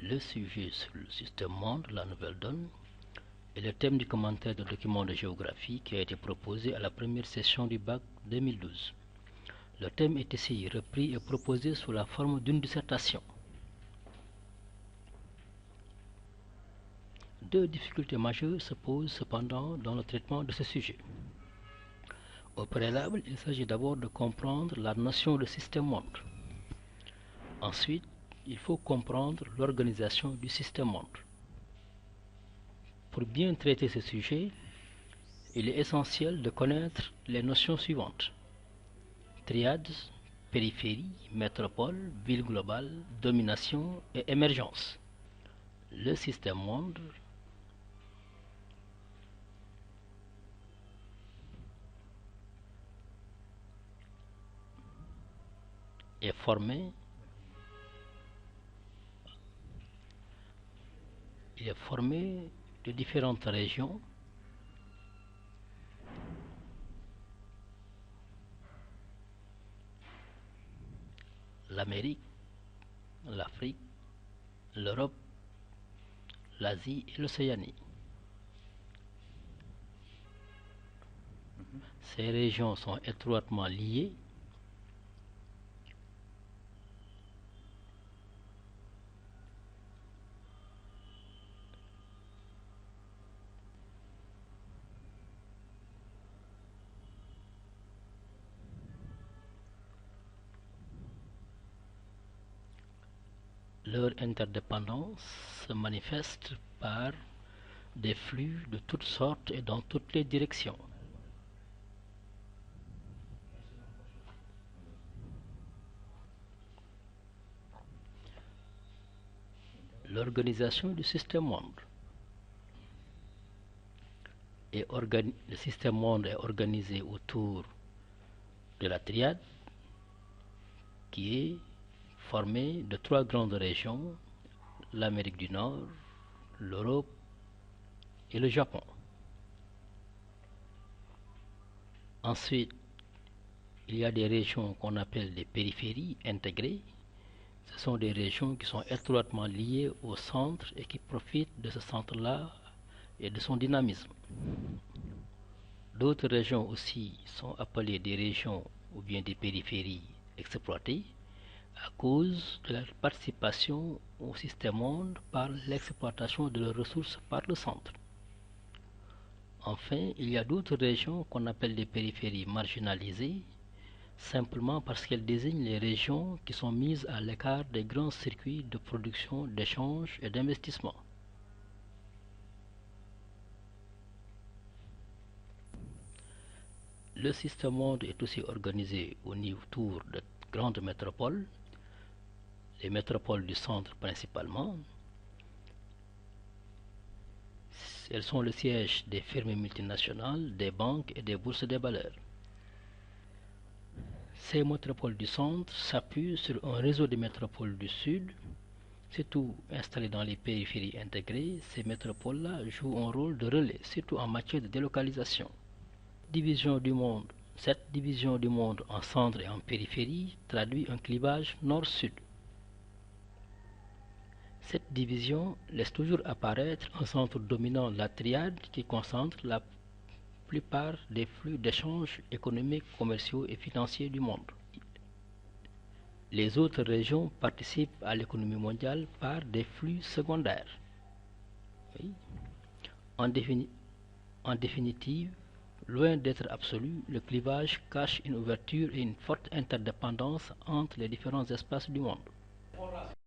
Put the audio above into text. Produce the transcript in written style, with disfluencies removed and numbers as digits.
Le sujet sur le système monde, la nouvelle donne, est le thème du commentaire de document de géographie qui a été proposé à la première session du bac 2012. Le thème est ici repris et proposé sous la forme d'une dissertation. Deux difficultés majeures se posent cependant dans le traitement de ce sujet. Au préalable, il s'agit d'abord de comprendre la notion de système monde. Ensuite, il faut comprendre l'organisation du système monde. Pour bien traiter ce sujet, il est essentiel de connaître les notions suivantes: triades, périphérie, métropole, ville globale, domination et émergence. Le système monde est formé de différentes régions l'Amérique, l'Afrique, l'Europe, l'Asie et l'Océanie. Ces régions sont étroitement liées Leur interdépendance se manifeste par des flux de toutes sortes et dans toutes les directions. L'organisation du système monde. Le système monde est organisé autour de la triade qui est formée de trois grandes régions: l'Amérique du Nord, l'Europe et le Japon. Ensuite, il y a des régions qu'on appelle des périphéries intégrées. Ce sont des régions qui sont étroitement liées au centre et qui profitent de ce centre-là et de son dynamisme. D'autres régions aussi sont appelées des régions ou bien des périphéries exploitées à cause de leur participation au système monde par l'exploitation de leurs ressources par le centre. Enfin, il y a d'autres régions qu'on appelle des périphéries marginalisées, simplement parce qu'elles désignent les régions qui sont mises à l'écart des grands circuits de production, d'échange et d'investissement. Le système monde est aussi organisé autour de grandes métropoles, les métropoles du centre principalement. Elles sont le siège des firmes multinationales, des banques et des bourses des valeurs. Ces métropoles du centre s'appuient sur un réseau de métropoles du sud, surtout installées dans les périphéries intégrées. Ces métropoles-là jouent un rôle de relais, surtout en matière de délocalisation. Cette division du monde en centre et en périphérie traduit un clivage nord-sud. Cette division laisse toujours apparaître un centre dominant, la triade, qui concentre la plupart des flux d'échanges économiques, commerciaux et financiers du monde. Les autres régions participent à l'économie mondiale par des flux secondaires. Oui. En définitive, loin d'être absolu, le clivage cache une ouverture et une forte interdépendance entre les différents espaces du monde.